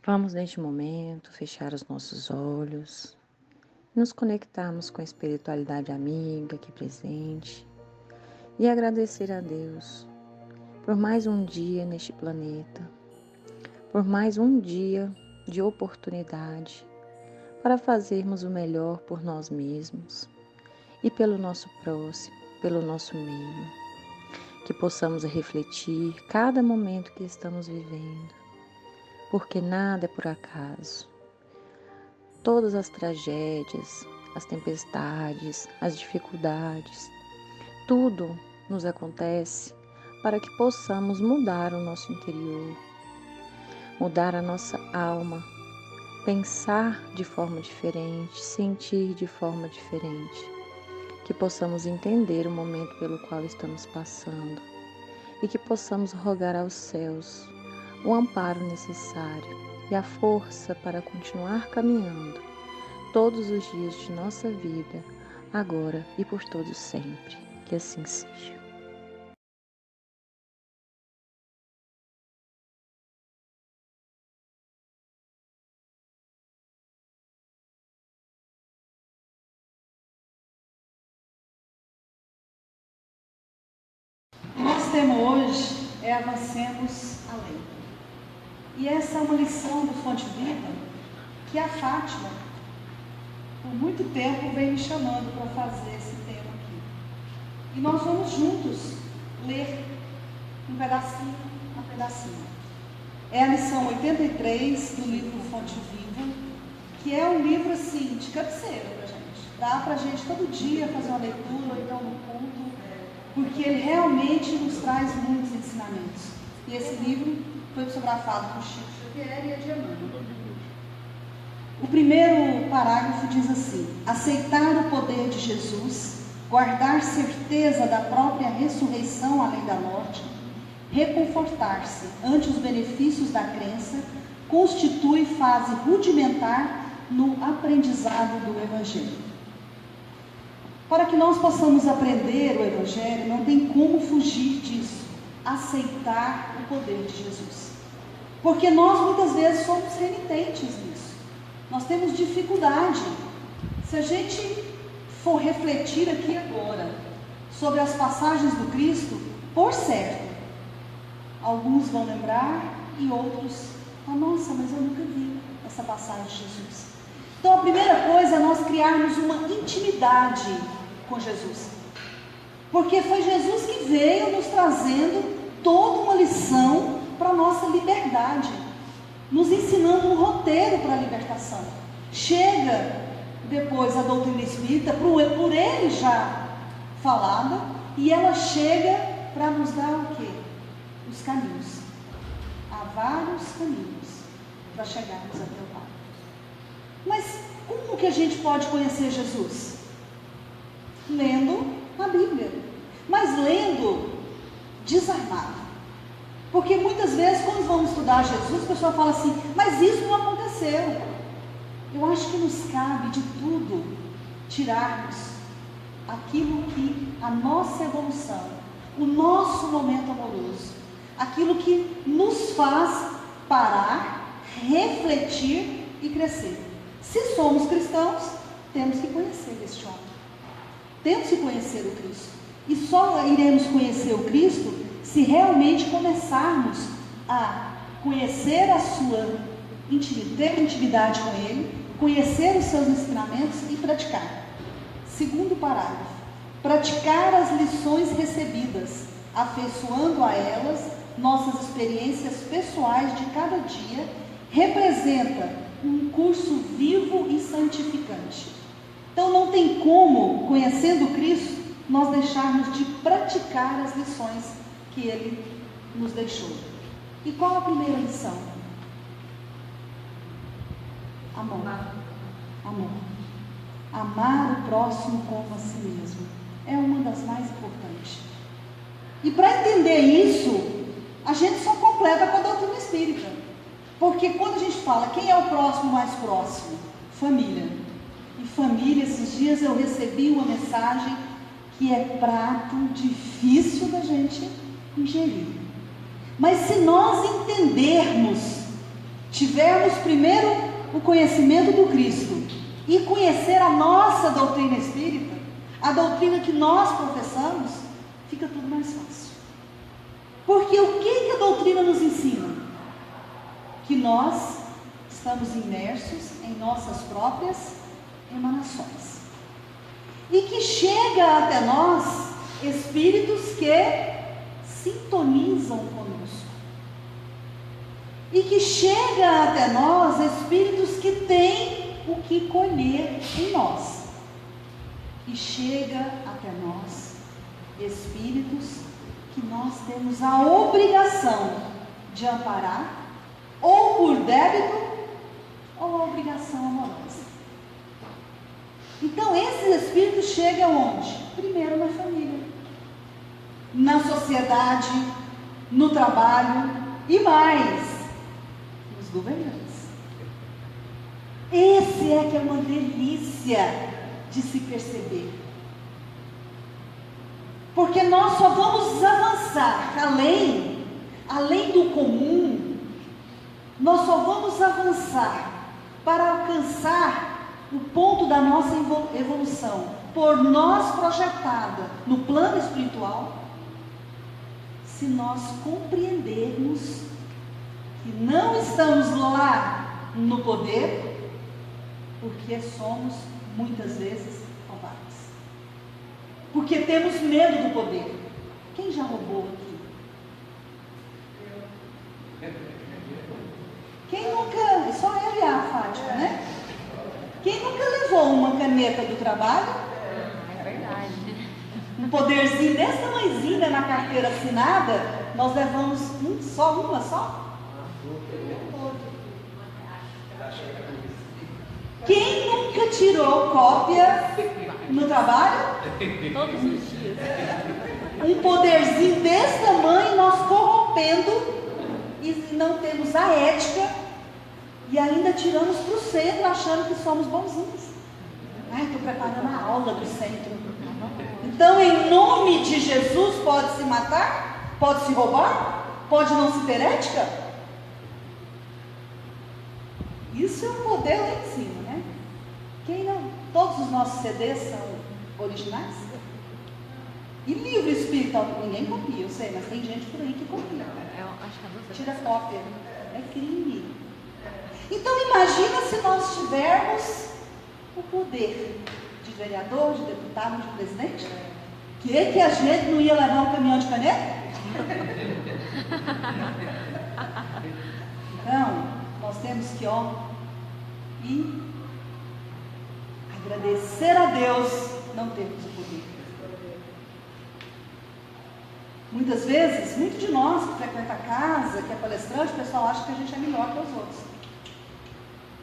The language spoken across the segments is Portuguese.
Vamos, neste momento, fechar os nossos olhos, nos conectarmos com a espiritualidade amiga aqui presente e agradecer a Deus por mais um dia neste planeta, por mais um dia de oportunidade para fazermos o melhor por nós mesmos e pelo nosso próximo, pelo nosso meio. Que possamos refletir cada momento que estamos vivendo, porque nada é por acaso. Todas as tragédias, as tempestades, as dificuldades, tudo nos acontece para que possamos mudar o nosso interior, mudar a nossa alma, pensar de forma diferente, sentir de forma diferente, que possamos entender o momento pelo qual estamos passando e que possamos rogar aos céus o amparo necessário e a força para continuar caminhando todos os dias de nossa vida, agora e por todo sempre. Que assim seja. O nosso tema hoje é Avancemos Além. E essa é uma lição do Fonte Viva que a Fátima, por muito tempo, vem me chamando para fazer esse tema aqui. E nós vamos juntos ler um pedacinho a pedacinho. É a lição 83 do livro Fonte Viva, que é um livro assim de cabeceira para a gente. Dá para a gente todo dia fazer uma leitura ou então no culto, porque ele realmente nos traz muitos ensinamentos. E esse livro foi psicografado por Chico Xavier e a Diamanda. O primeiro parágrafo diz assim: aceitar o poder de Jesus, guardar certeza da própria ressurreição além da morte, reconfortar-se ante os benefícios da crença, constitui fase rudimentar no aprendizado do Evangelho. Para que nós possamos aprender o Evangelho, não tem como fugir disso, aceitar o poder de Jesus. Porque nós muitas vezes somos renitentes nisso, nós temos dificuldade. Se a gente for refletir aqui agora sobre as passagens do Cristo, por certo, alguns vão lembrar e outros, nossa, mas eu nunca vi essa passagem de Jesus. Então a primeira coisa é nós criarmos uma intimidade com Jesus, porque foi Jesus que veio nos trazendo toda uma lição para a nossa liberdade, nos ensinando um roteiro para a libertação. Chega depois a doutrina espírita, por ele já falada, e ela chega para nos dar o quê? Os caminhos. Há vários caminhos para chegarmos até o Pai. Mas como que a gente pode conhecer Jesus? Lendo a Bíblia, mas lendo desarmado. Porque muitas vezes quando vamos estudar Jesus, a pessoa fala assim, mas isso não aconteceu. Eu acho que nos cabe de tudo tirarmos aquilo que a nossa evolução, o nosso momento amoroso, aquilo que nos faz parar, refletir e crescer. Se somos cristãos, temos que conhecer este homem. Temos que conhecer o Cristo. E só iremos conhecer o Cristo se realmente começarmos a conhecer a sua intimidade, ter intimidade com Ele, conhecer os seus ensinamentos e praticar. Segundo parágrafo: praticar as lições recebidas, afeiçoando a elas nossas experiências pessoais de cada dia, representa um curso vivo e santificante. Então não tem como, conhecendo Cristo, nós deixarmos de praticar as lições que Ele nos deixou. E qual a primeira lição? Amor. Amor. Amar o próximo como a si mesmo é uma das mais importantes. E para entender isso, a gente só completa com a doutrina espírita. Porque quando a gente fala quem é o próximo mais próximo? Família. E família, esses dias eu recebi uma mensagem que é prato difícil da gente ingerir. Mas se nós entendermos, tivermos primeiro o conhecimento do Cristo e conhecer a nossa doutrina espírita, a doutrina que nós professamos, fica tudo mais fácil. Porque o que a doutrina nos ensina? Que nós estamos imersos em nossas próprias emanações. E que chega até nós espíritos que sintonizam conosco. E que chega até nós espíritos que têm o que colher em nós. E chega até nós espíritos que nós temos a obrigação de amparar, ou por débito, ou a obrigação amorosa. Então esses espíritos chegam onde? Primeiro na família, na sociedade, no trabalho e mais, nos governantes. Esse é que é uma delícia de se perceber. Porque nós só vamos avançar além do comum, nós só vamos avançar para alcançar o ponto da nossa evolução, por nós projetada no plano espiritual, se nós compreendermos que não estamos lá no poder, porque somos muitas vezes covardes. Porque temos medo do poder. Quem já roubou aqui? Quem nunca, só eu e a Fátima, né? Quem nunca levou uma caneta do trabalho? É verdade. Um poderzinho desse tamanhozinho na carteira assinada, nós levamos uma só? Quem nunca tirou cópia no trabalho? Todos os dias. Um poderzinho desse tamanho, nós corrompendo e não temos a ética e ainda tiramos para o centro achando que somos bonzinhos. Ai, estou preparando a aula do centro. Então, em nome de Jesus, pode se matar? Pode se roubar? Pode não se ter ética? Isso é um poder lá em cima, né? Quem não? Todos os nossos CDs são originais? E livro espírita, ninguém copia, eu sei, mas tem gente por aí que copia. Eu acho que é você. Tira cópia. É crime. Então imagina se nós tivermos o poder de vereador, de deputado, de presidente. Que a gente não ia levar um caminhão de caneta? Então, nós temos que e agradecer a Deus não termos o poder. Muitas vezes, muito de nós que frequenta a casa, que é palestrante, o pessoal acha que a gente é melhor que os outros.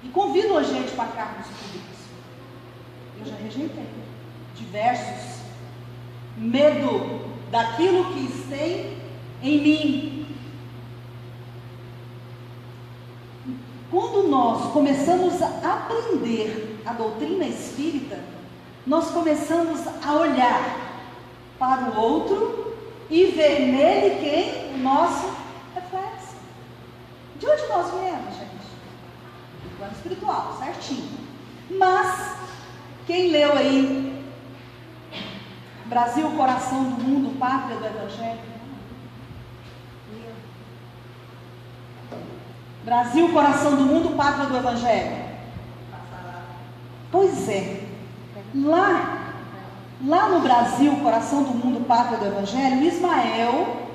E convidam a gente para cargos públicos. Eu já rejeitei diversos. Medo daquilo que tem em mim. Quando nós começamos a aprender a doutrina espírita, nós começamos a olhar para o outro e ver nele quem? O nosso reflexo. De onde nós viemos, gente? Do plano espiritual, certinho. Mas, quem leu aí Brasil, coração do mundo, pátria do Evangelho? Brasil, coração do mundo, pátria do Evangelho. Pois é. Lá no Brasil, coração do mundo, pátria do Evangelho, Ismael,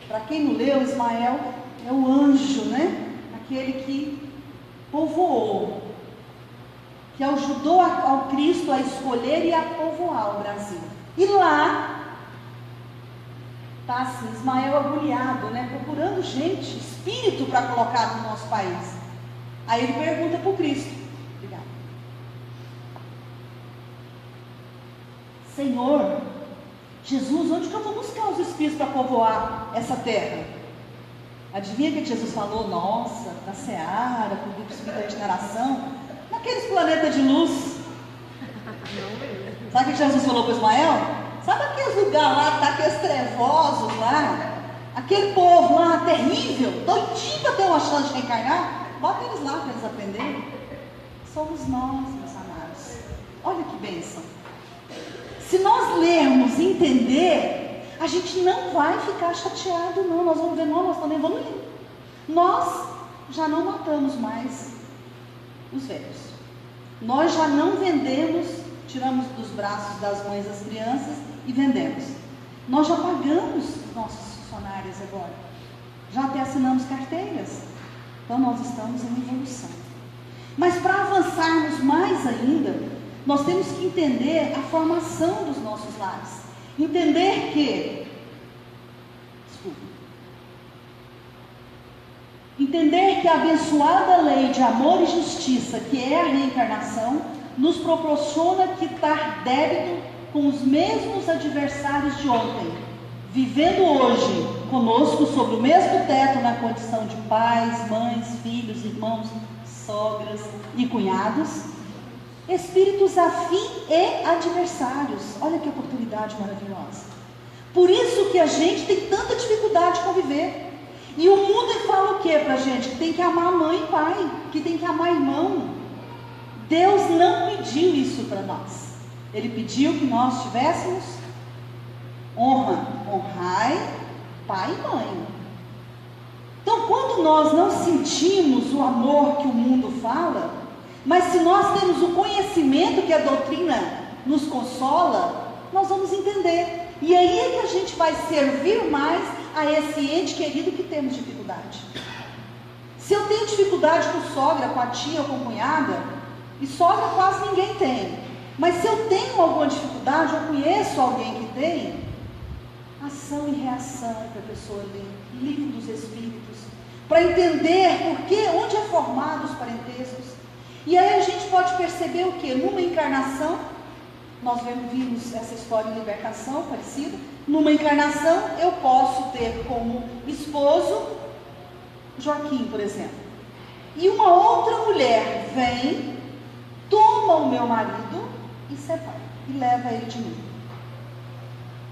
para quem não leu, Ismael é o anjo, né? Aquele que povoou, que ajudou ao Cristo a escolher e a povoar o Brasil. E lá está assim, Ismael agulhado, né? Procurando gente, espírito para colocar no nosso país. Aí ele pergunta para o Cristo: obrigado. Senhor, Jesus, onde que eu vou buscar os espíritos para povoar essa terra? Adivinha o que Jesus falou? Nossa, na Seara, com o grupo espírita de regeneração, naqueles planetas de luz. Sabe o que Jesus falou para Ismael? Sabe aqueles lugares lá, tá, aqueles trevosos lá, aquele povo lá terrível, doidinho para ter uma chance de reencarnar? bota eles lá para eles aprenderem. Somos nós, meus amados. Olha que bênção. Se nós lermos e entender, a gente não vai ficar chateado, não. Nós vamos ver, não, nós também vamos ler. Nós já não matamos mais os velhos. Nós já não vendemos, tiramos dos braços das mães as crianças e vendemos. Nós já pagamos nossos funcionários agora. Já até assinamos carteiras. Então nós estamos em evolução. Mas para avançarmos mais ainda, nós temos que entender a formação dos nossos lares. Entender que... Entender que a abençoada lei de amor e justiça, que é a reencarnação, nos proporciona quitar débito com os mesmos adversários de ontem, vivendo hoje conosco sob o mesmo teto na condição de pais, mães, filhos, irmãos, sogras e cunhados, espíritos afim e adversários. Olha que oportunidade maravilhosa. Por isso que a gente tem tanta dificuldade de conviver. E o mundo fala o que pra gente? Que tem que amar mãe e pai, que tem que amar irmão. Deus não pediu isso para nós. Ele pediu que nós tivéssemos honrai pai e mãe. Então, quando nós não sentimos o amor que o mundo fala, mas se nós temos o conhecimento que a doutrina nos consola, nós vamos entender. E aí é que a gente vai servir mais a esse ente querido que temos dificuldade. Se eu tenho dificuldade com sogra, com a tia ou com a cunhada, e sogra quase ninguém tem, mas se eu tenho alguma dificuldade, eu conheço alguém que tem, ação e reação para a pessoa ler, livro dos Espíritos, para entender onde é formado os parentescos. E aí a gente pode perceber o que? Numa encarnação, nós vimos essa história de libertação parecida. Numa encarnação, eu posso ter como esposo Joaquim, por exemplo. E uma outra mulher vem, toma o meu marido e separa, e leva ele de mim.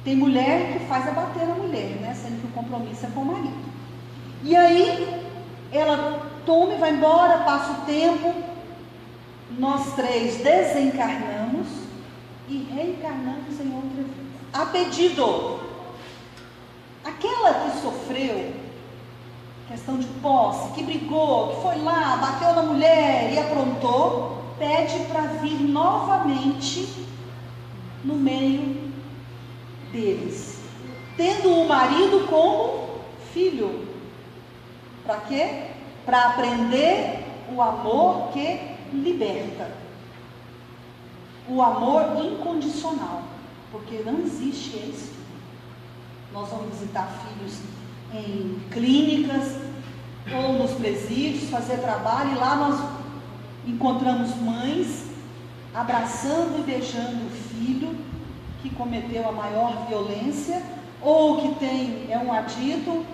Tem mulher que faz abater a mulher, né? Sendo que o compromisso é com o marido. E aí, ela toma e vai embora, passa o tempo, nós três desencarnamos e reencarnamos em outra vida. A pedido. Aquela que sofreu questão de posse, que brigou, que foi lá, bateu na mulher e aprontou, pede para vir novamente no meio deles, tendo o marido como filho. Para quê? Para aprender o amor que liberta, o amor incondicional, porque não existe esse. Nós vamos visitar filhos em clínicas ou nos presídios, fazer trabalho, e lá nós encontramos mães abraçando e beijando o filho que cometeu a maior violência, ou que é um adito,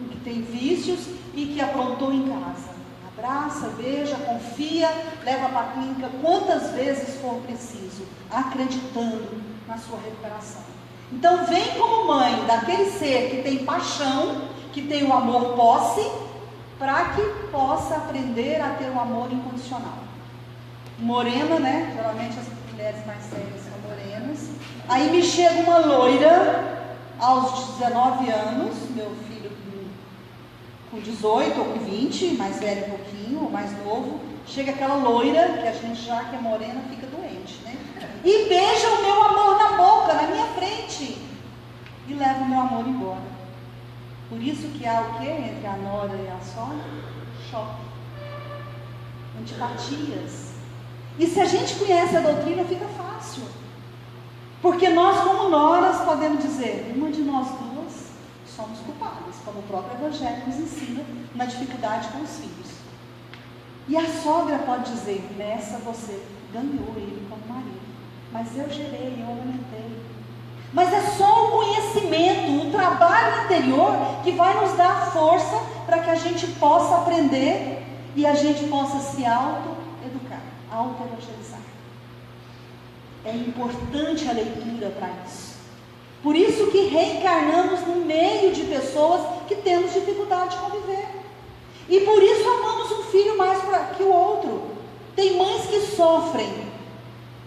que tem vícios e que aprontou em casa. Abraça, beija, confia, leva para a clínica quantas vezes for preciso, acreditando na sua recuperação. Então vem como mãe daquele ser que tem paixão, que tem o amor posse, para que possa aprender a ter um amor incondicional. Morena, né? Geralmente as mulheres mais sérias são morenas. Aí me chega uma loira aos 19 anos, meu filho com 18 ou com 20, mais velho um pouquinho, ou mais novo. Chega aquela loira, que a gente já que é morena fica doente, né? E beija o meu amor na boca, na minha frente, e leva o meu amor embora. Por isso que há o que entre a nora e a sogra? Choque, antipatias. E se a gente conhece a doutrina, fica fácil, porque nós como noras podemos dizer, uma de nós duas somos culpadas, como o próprio Evangelho nos ensina, na dificuldade com os filhos. E a sogra pode dizer, nessa você ganhou ele como marido, mas eu gerei, eu alimentei. Mas é só o conhecimento, o trabalho interior que vai nos dar força para que a gente possa aprender e a gente possa se auto-educar, auto-evangelizar. É importante a leitura para isso. Por isso que reencarnamos no meio de pessoas que temos dificuldade de conviver. E por isso amamos um filho mais que o outro. Tem mães que sofrem,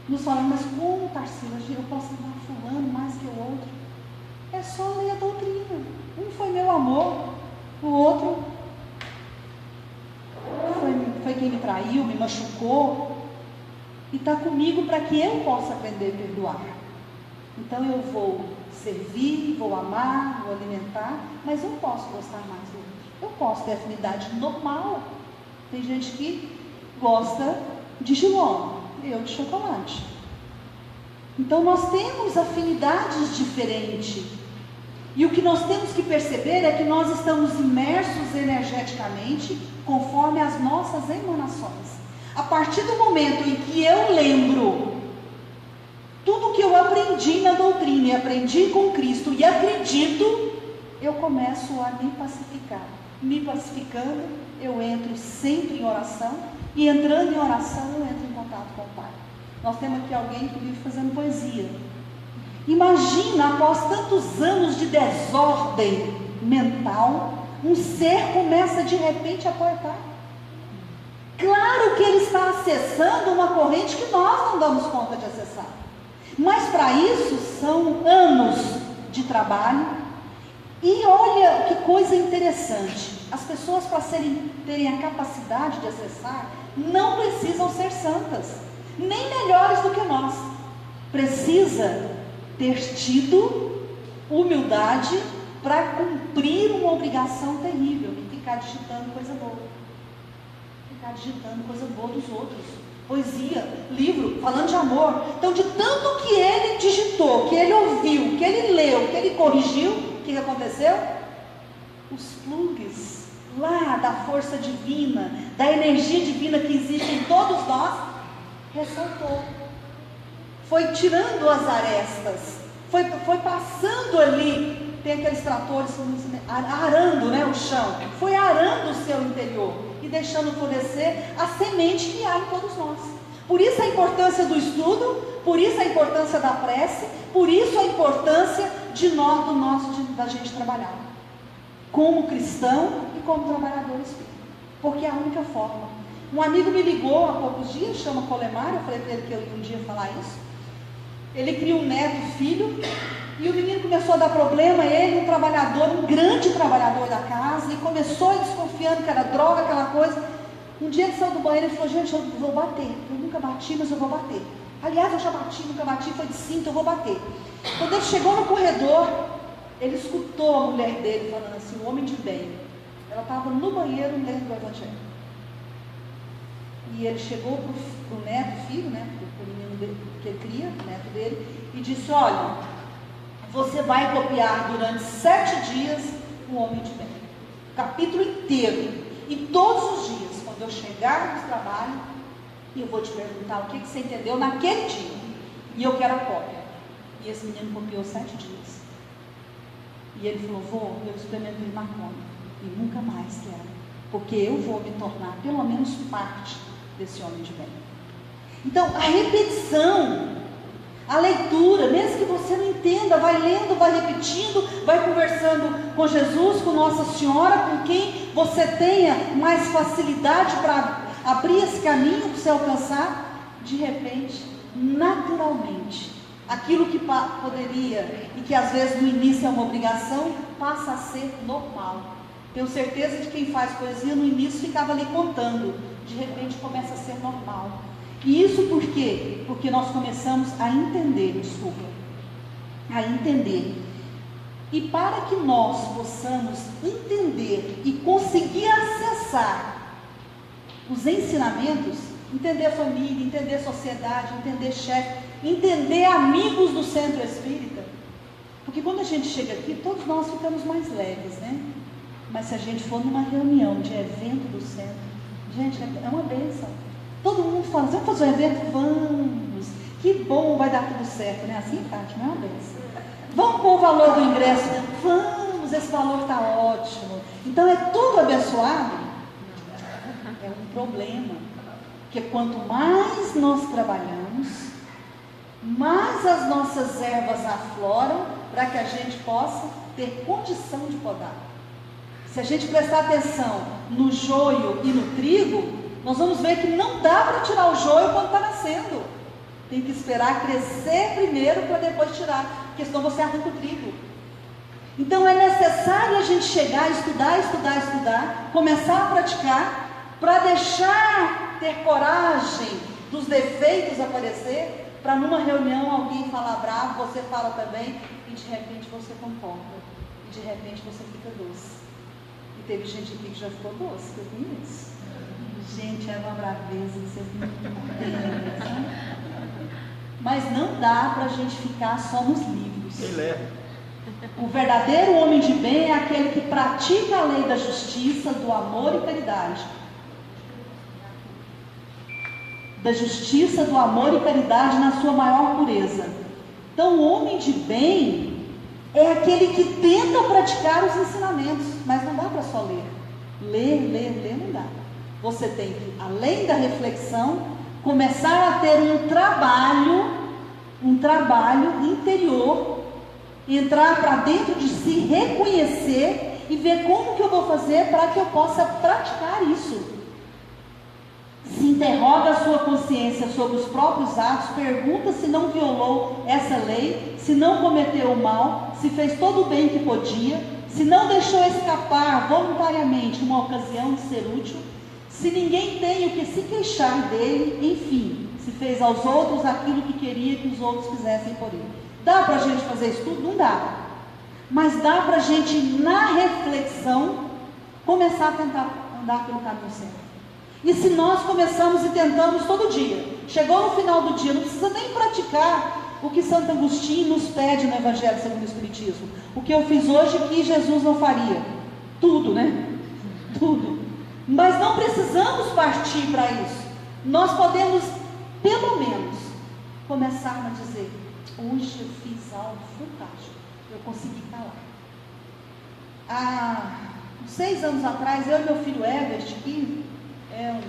nos falando, mas como, Tarsila, eu posso amar fulano mais que o outro? É só ler a doutrina. Um foi meu amor, o outro foi quem me traiu, me machucou, e está comigo para que eu possa aprender a perdoar. Então eu vou servir, vou amar, vou alimentar, mas eu posso gostar mais do outro. Eu posso ter afinidade normal. Tem gente que gosta de jiló, eu de chocolate. Então nós temos afinidades diferentes. E o que nós temos que perceber é que nós estamos imersos energeticamente conforme as nossas emanações. A partir do momento em que eu lembro tudo que eu aprendi na doutrina e aprendi com Cristo e acredito, eu começo a me pacificar. Me pacificando, eu entro sempre em oração, e entrando em oração eu entro em contato com o Pai. Nós temos aqui alguém que vive fazendo poesia. Imagina, após tantos anos de desordem mental, um ser começa de repente a cortar. Claro que ele está acessando uma corrente que nós não damos conta de acessar. Mas para isso são anos de trabalho. E olha que coisa interessante. As pessoas, para terem a capacidade de acessar, não precisam ser santas, nem melhores do que nós. Precisa ter tido humildade para cumprir uma obrigação terrível, de ficar digitando coisa boa. Ficar digitando coisa boa dos outros. Poesia, livro, falando de amor. Então, de tanto que ele digitou, que ele ouviu, que ele leu, que ele corrigiu, o que aconteceu? Os plugs lá da força divina, da energia divina que existe em todos nós, ressaltou. Foi tirando as arestas, foi passando ali, tem aqueles tratores arando, né, o chão, foi arando o seu interior e deixando florescer a semente que há em todos nós. Por isso a importância do estudo, por isso a importância da prece, por isso a importância da gente trabalhar como cristão e como trabalhador espírita, porque é a única forma. Um amigo me ligou há poucos dias, chama Colemar, eu falei para ele que eu ia um dia falar isso. Ele cria um neto, filho, e o menino começou a dar problema, ele, um trabalhador, um grande trabalhador da casa, e começou desconfiando que era droga, aquela coisa. Um dia ele saiu do banheiro e falou, gente, eu vou bater, eu nunca bati, mas eu vou bater. Aliás, eu já bati, nunca bati, foi de cinto, eu vou bater. Quando ele chegou no corredor, ele escutou a mulher dele falando assim, um homem de bem. Ela estava no banheiro lendo o Evangelho. E ele chegou para o neto, filho, né, para o menino dele, que ele cria, o neto dele, e disse, olha, você vai copiar durante 7 dias o homem de bem. O capítulo inteiro. E todos os dias, quando eu chegar no trabalho, eu vou te perguntar o que você entendeu naquele dia. E eu quero a cópia. E esse menino copiou 7 dias. E ele falou, vô, eu experimentei maconha. E nunca mais quero. Porque eu vou me tornar, pelo menos, parte desse homem de bem. Então, a repetição, a leitura, mesmo que você não entenda, vai lendo, vai repetindo, vai conversando com Jesus, com Nossa Senhora, com quem você tenha mais facilidade para abrir esse caminho para você alcançar, de repente, naturalmente, aquilo que poderia, e que às vezes no início é uma obrigação, passa a ser normal. Tenho certeza de que quem faz poesia no início ficava ali contando, de repente começa a ser normal. E isso por quê? Porque nós começamos a entender, a entender. E para que nós possamos entender e conseguir acessar os ensinamentos, entender a família, entender a sociedade, entender chefe, entender amigos do centro espírita, porque quando a gente chega aqui, todos nós ficamos mais leves, né? Mas se a gente for numa reunião de evento do centro, gente, é uma bênção. Todo mundo fala, vamos fazer um evento? Vamos, que bom, vai dar tudo certo, né? Assim, Fátima, é uma bênção. Vamos pôr o valor do ingresso? Vamos, esse valor está ótimo. Então é tudo abençoado? É um problema, porque quanto mais nós trabalhamos, mais as nossas ervas afloram para que a gente possa ter condição de podar. Se a gente prestar atenção no joio e no trigo, nós vamos ver que não dá para tirar o joio quando está nascendo. Tem que esperar crescer primeiro para depois tirar, porque senão você arranca o trigo. Então é necessário a gente chegar, estudar, começar a praticar, para ter coragem dos defeitos aparecer, para numa reunião alguém falar bravo, você fala também, e de repente você concorda, e de repente você fica doce. E teve gente aqui que já ficou doce, eu vi isso. Gente, é uma braveza que vocês não entendem, mas não dá para a gente ficar só nos livros. O verdadeiro homem de bem é aquele que pratica a lei da justiça, do amor e caridade. Da justiça, do amor e caridade na sua maior pureza. Então, o homem de bem é aquele que tenta praticar os ensinamentos, mas não dá para só ler. Ler não dá. Você tem que, além da reflexão, começar a ter um trabalho interior, entrar para dentro de si, reconhecer e ver como que eu vou fazer para que eu possa praticar isso. Se interroga a sua consciência sobre os próprios atos, pergunta se não violou essa lei, se não cometeu o mal, se fez todo o bem que podia, se não deixou escapar voluntariamente uma ocasião de ser útil, se ninguém tem o que se queixar dele, enfim, se fez aos outros aquilo que queria que os outros fizessem por ele. Dá para a gente fazer isso tudo? Não dá. Mas dá para a gente, na reflexão, começar a tentar andar pelo caminho certo. E se nós começamos e tentamos todo dia, chegou no final do dia, não precisa nem praticar o que Santo Agostinho nos pede no Evangelho segundo o Espiritismo. O que eu fiz hoje que Jesus não faria. Tudo, né? Tudo. Mas não precisamos partir para isso. Nós podemos, pelo menos, começar a dizer: hoje eu fiz algo fantástico, eu consegui calar. Há 6 anos atrás, eu e meu filho Everest, que é um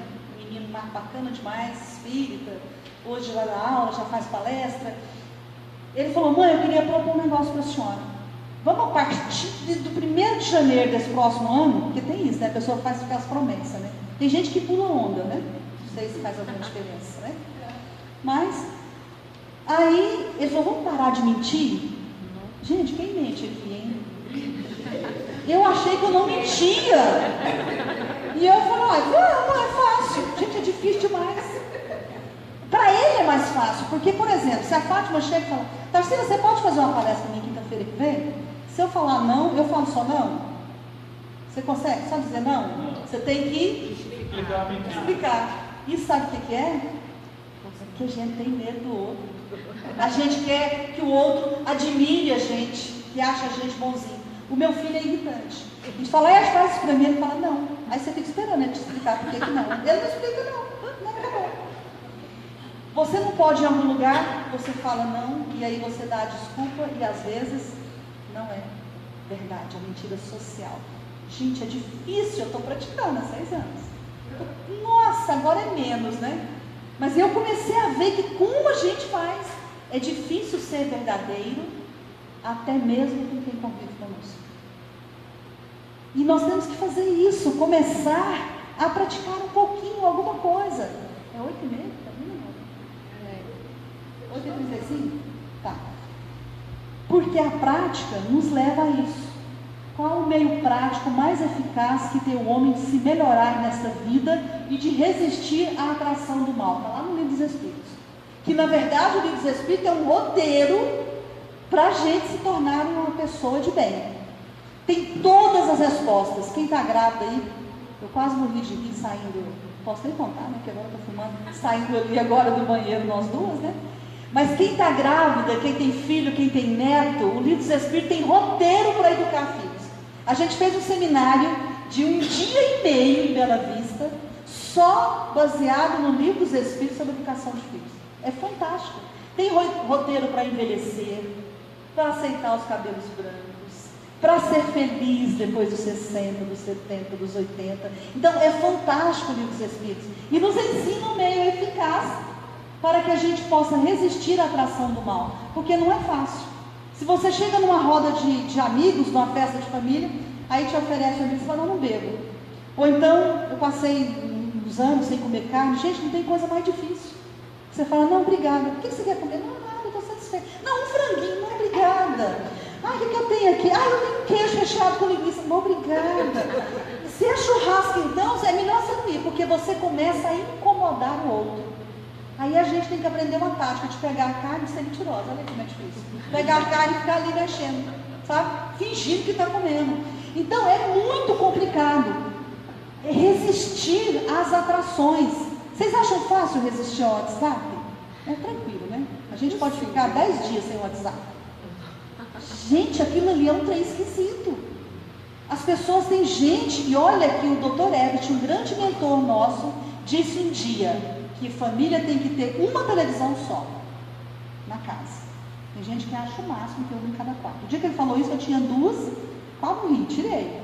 menino mais bacana demais, espírita, hoje vai dar aula, já faz palestra, ele falou: mãe, eu queria propor um negócio para a senhora. Vamos a partir do 1º de janeiro desse próximo ano, porque tem isso, né? A pessoa faz aquelas promessas, né? Tem gente que pula onda, né? Não sei se faz alguma diferença, né? Mas, aí, ele falou: vamos parar de mentir? Gente, quem mente aqui, hein? Eu achei que eu não mentia. E eu falei: não é fácil. Gente, é difícil demais. Para ele é mais fácil, porque, por exemplo, se a Fátima chega e fala: Tarsila, você pode fazer uma palestra para mim quinta-feira que vem? Se eu falar não, eu falo só não? Você consegue só dizer não? Não. Você tem que explicar. E sabe o que é? Que a gente tem medo do outro. A gente quer que o outro admire a gente, que acha a gente bonzinho. O meu filho é irritante. A gente fala: faz isso para mim. Ele fala: não. Aí você fica esperando ele te explicar por que não. Ele não explica não. Não, acabou. Você não pode ir em algum lugar, você fala não, e aí você dá a desculpa, e às vezes não é verdade, é mentira social. Gente, é difícil, eu estou praticando há 6 anos. Nossa, agora é menos, né? Mas eu comecei a ver que como a gente faz, é difícil ser verdadeiro, até mesmo com quem convive conosco. E nós temos que fazer isso, começar a praticar um pouquinho, alguma coisa. É 8h30? Tá vendo? 8h35? Tá. Porque a prática nos leva a isso. Qual o meio prático mais eficaz que tem o homem de se melhorar nessa vida e de resistir à atração do mal? Está lá no Livro dos Espíritos. Que na verdade o Livro dos Espíritos é um roteiro para a gente se tornar uma pessoa de bem. Tem todas as respostas. Quem está grávida aí, eu quase morri de rir saindo, posso nem contar, né? Que agora eu estou filmando, saindo ali agora do banheiro, nós duas, né? Mas quem está grávida, quem tem filho, quem tem neto, o Livro dos Espíritos tem roteiro para educar filhos. A gente fez um seminário de 1 dia e meio em Bela Vista, só baseado no Livro dos Espíritos sobre educação de filhos. É fantástico. Tem roteiro para envelhecer, para aceitar os cabelos brancos, para ser feliz depois dos 60, dos 70, dos 80. Então é fantástico o Livro dos Espíritos. E nos ensina um meio eficaz para que a gente possa resistir à atração do mal, porque não é fácil. Se você chega numa roda de amigos, numa festa de família, aí te oferece um amigo e fala: não bebo. Ou então, eu passei uns anos sem comer carne. Gente, não tem coisa mais difícil. Você fala, não, obrigada. O que você quer comer? Não, nada, eu estou satisfeita. Não, um franguinho, não, obrigada. Ah, o que eu tenho aqui? Ah, eu tenho um queijo recheado com linguiça. Não, obrigada. Se é churrasco, então, é melhor você não ir, porque você começa a incomodar o outro. Aí a gente tem que aprender uma tática de pegar a carne e ser mentirosa. Olha como é difícil. Pegar a carne e ficar ali mexendo, sabe? Fingindo que está comendo. Então, é muito complicado resistir às atrações. Vocês acham fácil resistir ao WhatsApp? É tranquilo, né? A gente pode ficar 10 dias sem o WhatsApp. Gente, aquilo ali é um trem esquisito. As pessoas têm gente, e olha que o Dr. Ebert, um grande mentor nosso, disse um dia que família tem que ter uma televisão só na casa. Tem gente que acha o máximo ter uma em cada quarto. O dia que ele falou isso, eu tinha 2, quase morri, tirei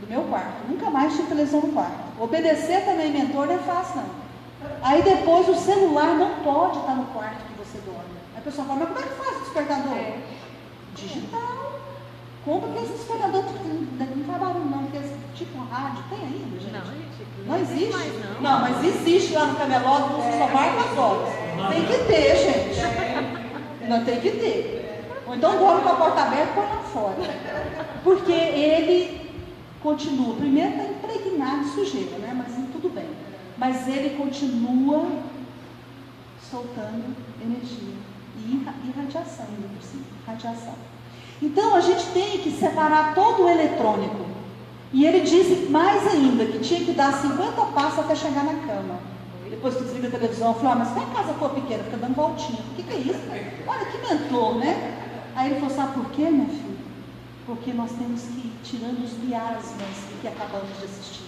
do meu quarto. Nunca mais tive televisão no quarto. Obedecer também mentor não é fácil, não. Aí depois o celular não pode estar no quarto que você dorme. Aí a pessoa fala, mas como é que faz o despertador? Digital. Compra aquele despertador que não faz barulho não, porque tipo um rádio, tem ainda, gente? Não, gente. Não existe? Mais, não. Não, mas existe lá no Camelot, você só marca as horas. Tem que ter, gente. Não tem que ter. Ou então dorme com a porta aberta e põe lá fora. Porque ele continua, primeiro está impregnado de sujeira, né? Mas tudo bem. Mas ele continua soltando energia e radiação ainda por cima. Radiação. Então a gente tem que separar todo o eletrônico. E ele disse mais ainda que tinha que dar 50 passos até chegar na cama. Depois que desliga a televisão, eu falei, mas se a casa for pequena, fica dando voltinha. O que é isso? Olha que mentor, né? Aí ele falou, sabe por quê, minha filha? Porque nós temos que ir tirando os miasmas que acabamos de assistir.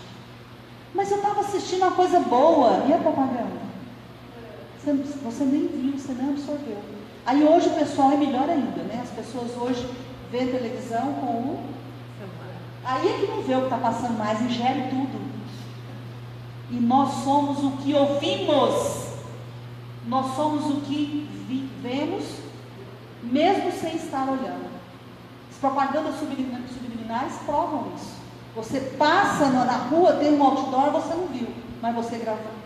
Mas eu estava assistindo uma coisa boa, e a propaganda? Você nem viu, você nem absorveu. Aí hoje o pessoal é melhor ainda, né? As pessoas hoje vêem televisão com o... Aí é que não vê o que está passando mais, ingere tudo. E nós somos o que ouvimos. Nós somos o que vemos, mesmo sem estar olhando. As propagandas subliminais provam isso. Você passa na rua, tem um outdoor, você não viu, mas você gravou.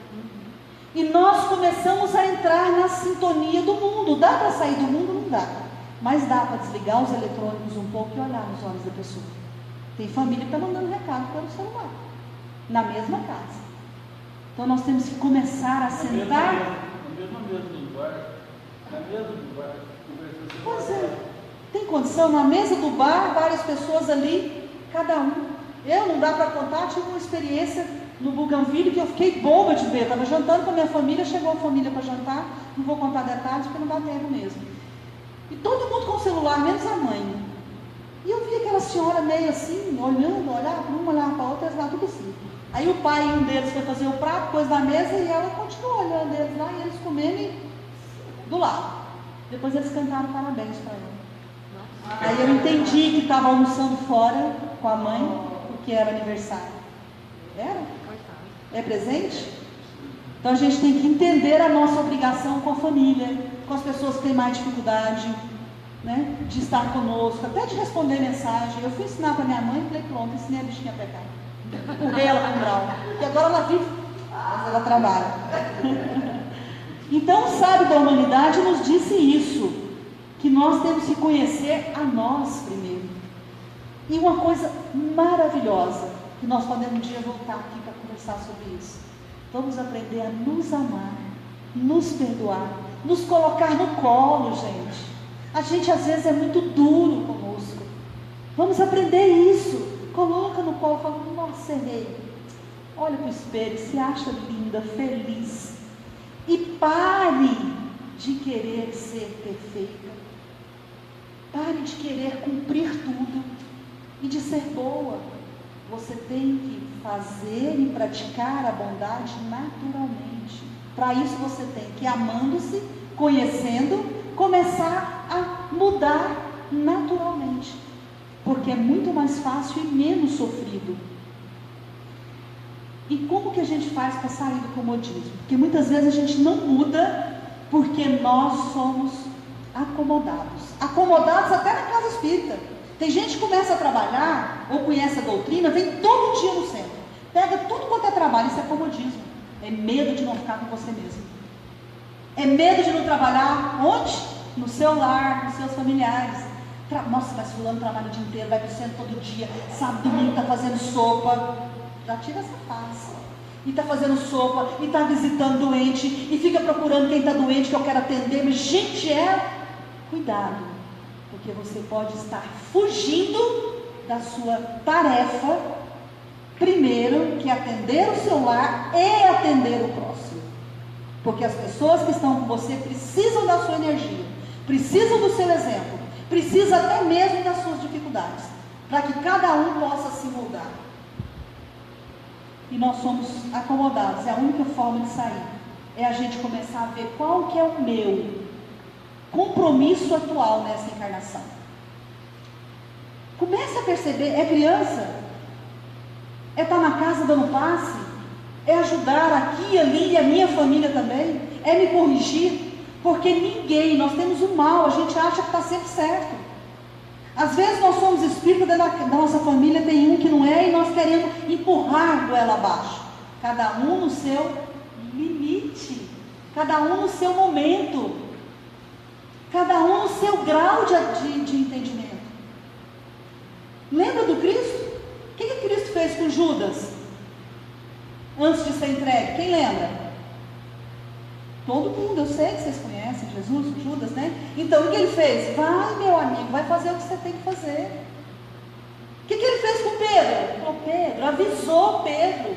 E nós começamos a entrar na sintonia do mundo. Dá para sair do mundo? Não dá. Mas dá para desligar os eletrônicos um pouco e olhar nos olhos da pessoa. Tem família que está mandando recado pelo celular, na mesma casa. Então nós temos que começar a sentar. Na mesma mesa do bar. Na mesa do bar. Pois é. Tem condição? Na mesa do bar, várias pessoas ali, cada um. Eu, não dá para contar, tive uma experiência no Bougainville que eu fiquei boba de ver. Estava jantando com a minha família, chegou a família para jantar. Não vou contar detalhes porque não dá tempo mesmo. E todo mundo com o celular, menos a mãe. E eu vi aquela senhora meio assim, olhando, olhar para uma, olhar para outra, eles lá tudo assim. Aí o pai e um deles foi fazer o prato, pôs na mesa e ela continuou olhando eles lá e eles comendo do lado. Depois eles cantaram parabéns para ela. Aí eu entendi que estava almoçando fora com a mãe, porque era aniversário. Era? É presente? Então a gente tem que entender a nossa obrigação com a família, com as pessoas que têm mais dificuldade, né, de estar conosco, até de responder mensagem. Eu fui ensinar para minha mãe e falei, pronto, ensinei a bichinha a pecar. Empurrei ela com o grau. E agora ela vive, mas ela trabalha. Então o sábio da humanidade nos disse isso, que nós temos que conhecer a nós primeiro. E uma coisa maravilhosa, que nós podemos um dia voltar aqui para conversar sobre isso. Vamos aprender a nos amar, nos perdoar, nos colocar no colo, gente. A gente às vezes é muito duro conosco. Vamos aprender isso. Coloca no colo, fala, nossa, errei. Olha para o espelho, se acha linda, feliz. E pare de querer ser perfeita. Pare de querer cumprir tudo e de ser boa. Você tem que fazer e praticar a bondade naturalmente. Para isso você tem que, amando-se, conhecendo, começar a mudar naturalmente, porque é muito mais fácil e menos sofrido. E como que a gente faz para sair do comodismo? Porque muitas vezes a gente não muda porque nós somos acomodados até na casa espírita. Tem gente que começa a trabalhar ou conhece a doutrina, vem todo dia no centro. Pega tudo quanto é trabalho, isso é comodismo. É medo de não ficar com você mesmo. É medo de não trabalhar onde? No seu lar, com seus familiares. Nossa, mas fulano trabalha o dia inteiro, vai para o centro todo dia, sábado, domingo está fazendo sopa. Já tira essa face. E está fazendo sopa, e está visitando doente, e fica procurando quem está doente que eu quero atender. Mas, gente, cuidado, porque você pode estar fugindo da sua tarefa, primeiro, que é atender o seu lar e atender o próximo. Porque as pessoas que estão com você precisam da sua energia, precisam do seu exemplo, precisam até mesmo das suas dificuldades, para que cada um possa se moldar. E nós somos acomodados. É a única forma de sair, é a gente começar a ver qual que é o meu compromisso atual nessa encarnação. Comece a perceber. É criança, é estar na casa dando passe, é ajudar aqui e ali, e a minha família também, é me corrigir, porque ninguém, nós temos o mal, a gente acha que está sempre certo. Às vezes nós somos espíritos da nossa família, tem um que não é, e nós queremos empurrar goela abaixo. Cada um no seu limite, cada um no seu momento, cada um no seu grau de entendimento. Lembra do Cristo? O que Cristo fez com Judas antes de ser entregue? Quem lembra? Todo mundo, eu sei que vocês conhecem Jesus, Judas, né? Então, o que ele fez? Vai, meu amigo, vai fazer o que você tem que fazer. O que ele fez com Pedro? Falou, Pedro, avisou Pedro,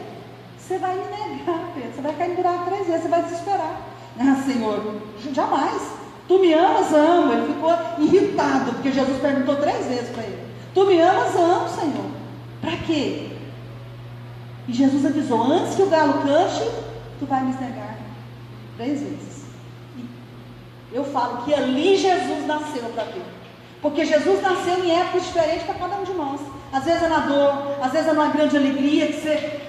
você vai me negar, Pedro, você vai cair no buraco 3 vezes, você vai desesperar. Ah, Senhor, jamais. Tu me amas? Amo. Ele ficou irritado, porque Jesus perguntou 3 vezes para ele. Tu me amas? Amo, Senhor. Para quê? E Jesus avisou, antes que o galo cante, tu vai me negar 3 vezes. E eu falo que ali Jesus nasceu para Pedro, porque Jesus nasceu em épocas diferentes para cada um de nós. Às vezes é na dor, às vezes é numa grande alegria, que você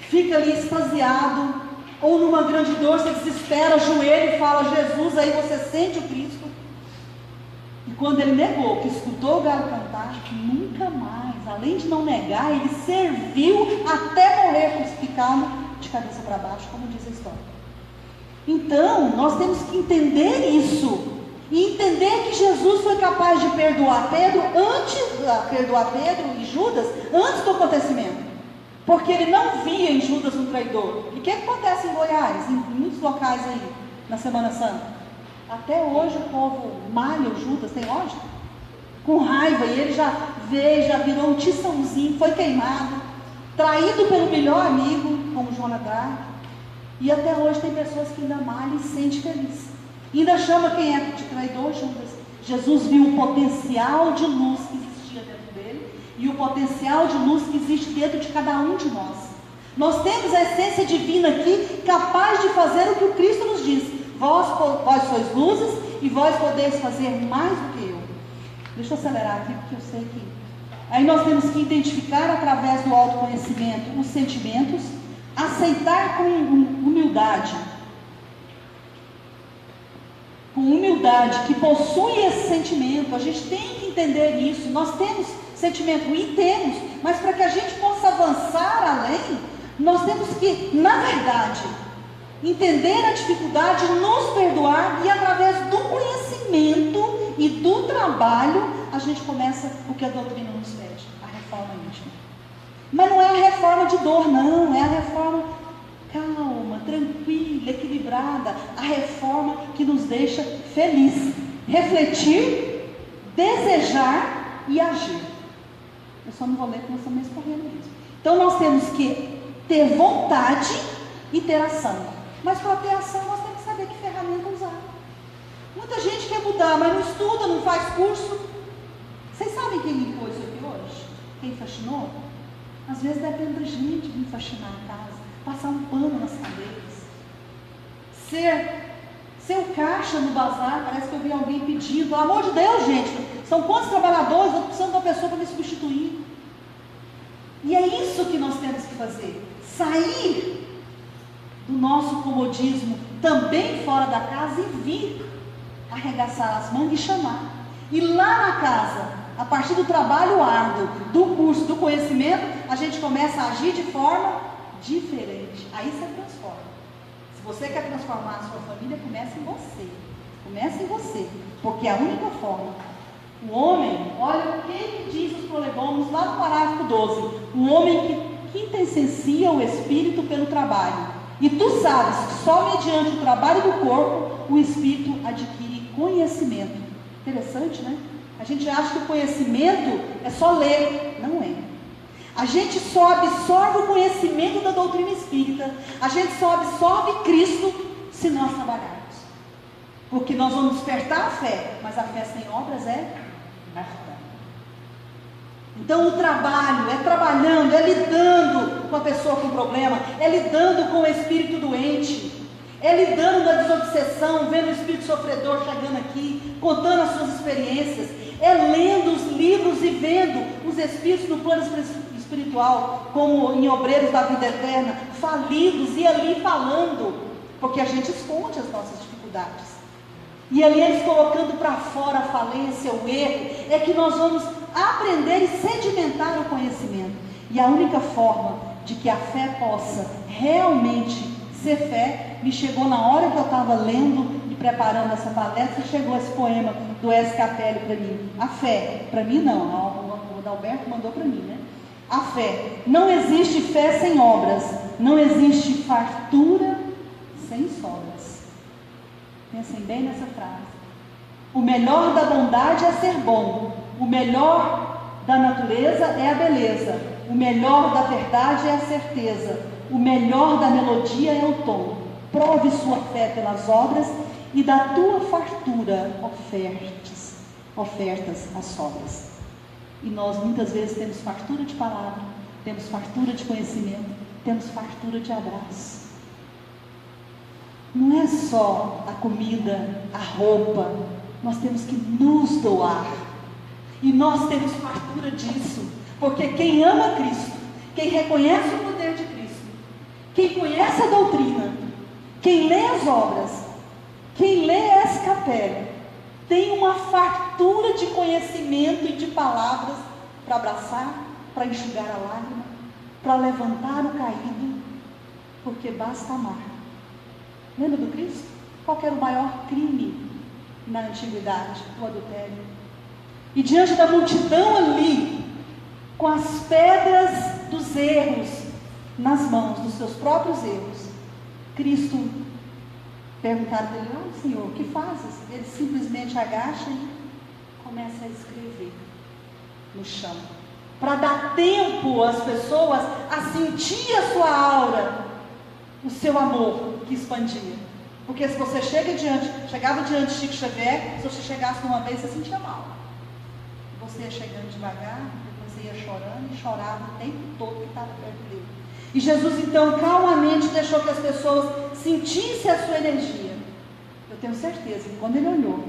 fica ali extasiado, ou numa grande dor, você desespera, ajoelha e fala Jesus, aí você sente o Cristo. E quando ele negou, que escutou o galo cantar, nunca mais, além de não negar, ele serviu até morrer crucificado de cabeça para baixo, como diz a história. Então, nós temos que entender isso, e entender que Jesus foi capaz de perdoar Pedro e Judas antes do acontecimento, porque ele não via em Judas um traidor. E o que acontece em Goiás, em muitos locais aí, na Semana Santa? Até hoje o povo malha o Judas, tem lógica? Com raiva, e ele já veio, já virou um tiçãozinho, foi queimado, traído pelo melhor amigo, como Joana d'Arc. E até hoje tem pessoas que ainda malham e se sentem felizes. E ainda chama quem é de traidor Judas. Jesus viu o potencial de luz que existia dentro dele e o potencial de luz que existe dentro de cada um de nós. Nós temos a essência divina aqui, capaz de fazer o que o Cristo nos diz. Vós sois luzes e vós podeis fazer mais do que eu. Deixa eu acelerar aqui, porque eu sei que... Aí nós temos que identificar através do autoconhecimento os sentimentos, aceitar com humildade, que possui esse sentimento. A gente tem que entender isso. Nós temos sentimento ruim, temos, mas para que a gente possa avançar além, nós temos que, na verdade, entender a dificuldade, nos perdoar, e através do conhecimento e do trabalho, a gente começa o que a doutrina nos pede, a reforma íntima. Mas não é a reforma de dor, não, é a reforma calma, tranquila, equilibrada, a reforma que nos deixa feliz, refletir, desejar e agir. Eu só não vou ler porque nós estamos correndo mesmo. Então nós temos que ter vontade e ter ação. Mas para ter ação nós temos que saber que ferramenta usar. Muita gente quer mudar, mas não estuda, não faz curso. Vocês sabem quem limpou isso aqui hoje? Quem faxinou? Às vezes depende da gente vir faxinar a casa, passar um pano nas cadeiras, ser o caixa no bazar. Parece que eu vi alguém pedindo, pelo amor de Deus, gente, são quantos trabalhadores, eu estou precisando de uma pessoa para me substituir. E é isso que nós temos que fazer, sair do nosso comodismo, também fora da casa, e vir arregaçar as mangas e chamar. E lá na casa, a partir do trabalho árduo, do curso, do conhecimento, a gente começa a agir de forma diferente, aí você transforma. Se você quer transformar a sua família, comece em você. Comece em você, porque é a única forma. O homem, olha o que diz os prolegômenos lá no parágrafo 12. O homem que quintessencia o espírito pelo trabalho. E tu sabes que só mediante o trabalho do corpo o espírito adquire conhecimento. Interessante, né? A gente acha que o conhecimento é só ler. Não é. A gente só absorve o conhecimento da doutrina espírita. A gente só absorve Cristo se nós trabalharmos. Porque nós vamos despertar a fé, mas a fé sem obras é morta. Então o trabalho é trabalhando, é lidando com a pessoa com problema, é lidando com o espírito doente, é lidando na desobsessão, vendo o espírito sofredor chegando aqui, contando as suas experiências, é lendo os livros e vendo os espíritos no plano espiritual, como em Obreiros da Vida Eterna, falidos, e ali falando, porque a gente esconde as nossas dificuldades. E ali eles colocando para fora a falência, o erro, é que nós vamos aprender e sedimentar o conhecimento. E a única forma de que a fé possa realmente ser fé, me chegou na hora que eu estava lendo e preparando essa palestra, chegou esse poema do S. Capelli para mim. A fé, para mim não, o Adalberto mandou para mim, né? A fé, não existe fé sem obras, não existe fartura sem sobras. Pensem bem nessa frase. O melhor da bondade é ser bom. O melhor da natureza é a beleza. O melhor da verdade é a certeza. O melhor da melodia é o tom. Prove sua fé pelas obras e da tua fartura ofertas as sobras. E nós muitas vezes temos fartura de palavra, temos fartura de conhecimento, temos fartura de abraço. Não é só a comida, a roupa, nós temos que nos doar. E nós temos fartura disso, porque quem ama Cristo, quem reconhece o poder de Cristo, quem conhece a doutrina, quem lê as obras, quem lê S. Capelli, tem uma fartura de conhecimento e de palavras para abraçar, para enxugar a lágrima, para levantar o caído, porque basta amar. Lembra do Cristo? Qual era o maior crime na antiguidade? O adultério. E diante da multidão ali, com as pedras dos erros nas mãos, dos seus próprios erros, Cristo perguntaram para ele: "Oh, Senhor, o que fazes?" Ele simplesmente agacha e começa a escrever no chão, para dar tempo às pessoas a sentir a sua aura, o seu amor que expandia. Porque se você chegava diante de Chico Xavier, se você chegasse de uma vez, você sentia mal. Você ia chegando devagar, depois você ia chorando e chorava o tempo todo que estava perto dele. E Jesus então calmamente deixou que as pessoas sentissem a sua energia. Eu tenho certeza que quando ele olhou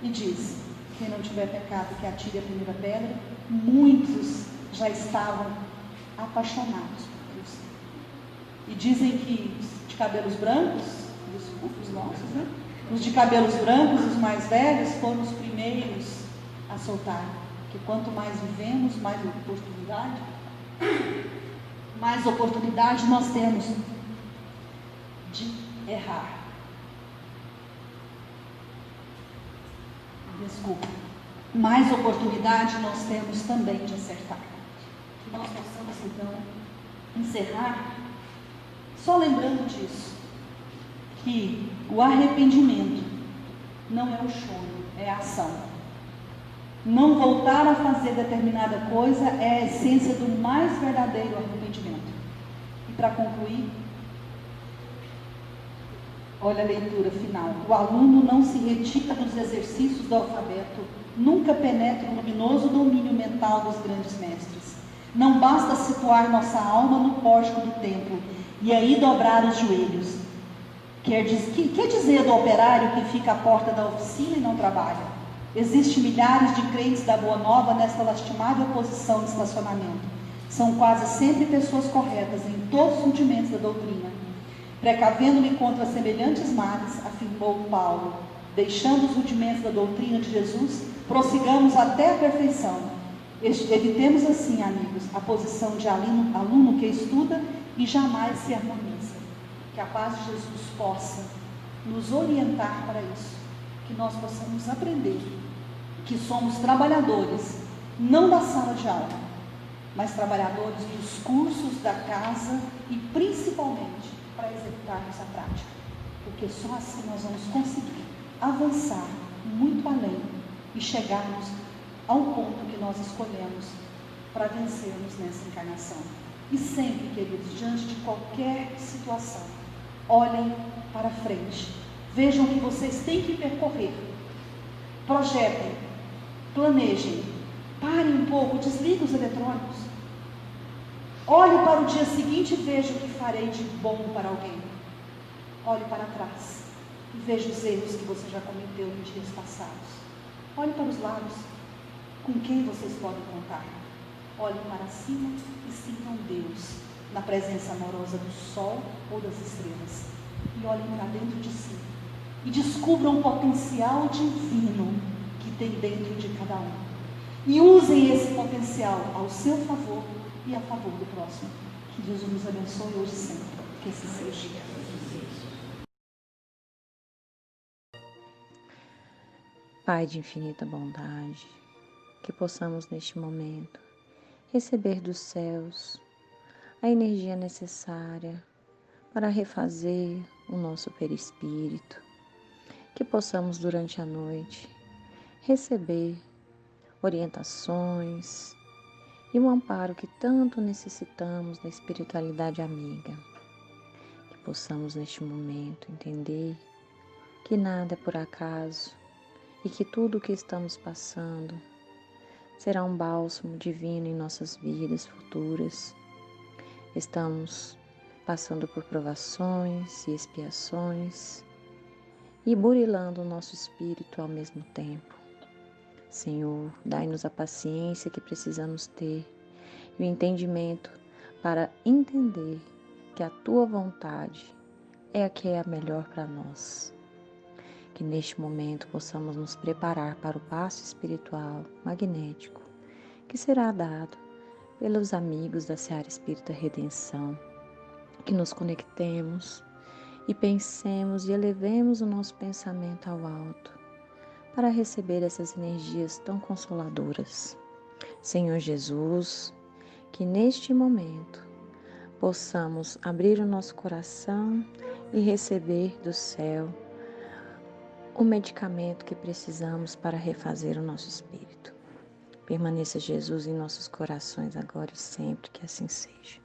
e disse: "Quem não tiver pecado, que atire a primeira pedra", muitos já estavam apaixonados por Cristo. E dizem que os de cabelos brancos, os nossos, né? Os de cabelos brancos, os mais velhos, foram os primeiros a soltar. Que quanto mais vivemos, mais oportunidade nós temos de errar. Desculpa. Mais oportunidade nós temos também de acertar. Que nós possamos então encerrar só lembrando disso, que o arrependimento não é o choro, é a ação. Não voltar a fazer determinada coisa é a essência do mais verdadeiro arrependimento. E para concluir, olha a leitura final. O aluno não se retira dos exercícios do alfabeto, nunca penetra o luminoso domínio mental dos grandes mestres. Não basta situar nossa alma no pórtico do templo e aí dobrar os joelhos. Quer dizer do operário que fica à porta da oficina e não trabalha? Existem milhares de crentes da Boa Nova nesta lastimável posição de estacionamento. São quase sempre pessoas corretas em todos os rudimentos da doutrina. Precavendo-me contra semelhantes males, afirmou Paulo, deixando os rudimentos da doutrina de Jesus, prossigamos até a perfeição. Evitemos assim, amigos, a posição de aluno que estuda e jamais se harmonizam. Que a paz de Jesus possa nos orientar para isso, que nós possamos aprender que somos trabalhadores, não da sala de aula, mas trabalhadores dos cursos da casa e principalmente para executarmos a prática, porque só assim nós vamos conseguir avançar muito além e chegarmos ao ponto que nós escolhemos para vencermos nessa encarnação. E sempre, queridos, diante de qualquer situação, olhem para frente, vejam o que vocês têm que percorrer, projetem, planejem, parem um pouco, desliguem os eletrônicos, olhe para o dia seguinte e veja o que farei de bom para alguém. Olhe para trás e veja os erros que você já cometeu nos dias passados. Olhe para os lados, com quem vocês podem contar. Olhem para cima e sintam Deus na presença amorosa do sol ou das estrelas. E olhem para dentro de si e descubram o potencial divino que tem dentro de cada um. E usem esse potencial ao seu favor e a favor do próximo. Que Deus nos abençoe hoje e sempre. Que assim seja. Pai de infinita bondade, que possamos neste momento receber dos céus a energia necessária para refazer o nosso perispírito, que possamos durante a noite receber orientações e o amparo que tanto necessitamos da espiritualidade amiga, que possamos neste momento entender que nada é por acaso e que tudo o que estamos passando será um bálsamo divino em nossas vidas futuras. Estamos passando por provações e expiações e burilando o nosso espírito ao mesmo tempo. Senhor, dai-nos a paciência que precisamos ter e o entendimento para entender que a Tua vontade é a que é a melhor para nós. Que neste momento possamos nos preparar para o passo espiritual magnético que será dado pelos amigos da Seara Espírita Redenção. Que nos conectemos e pensemos e elevemos o nosso pensamento ao alto para receber essas energias tão consoladoras. Senhor Jesus, que neste momento possamos abrir o nosso coração e receber do céu o medicamento que precisamos para refazer o nosso espírito. Permaneça Jesus em nossos corações agora e sempre, que assim seja.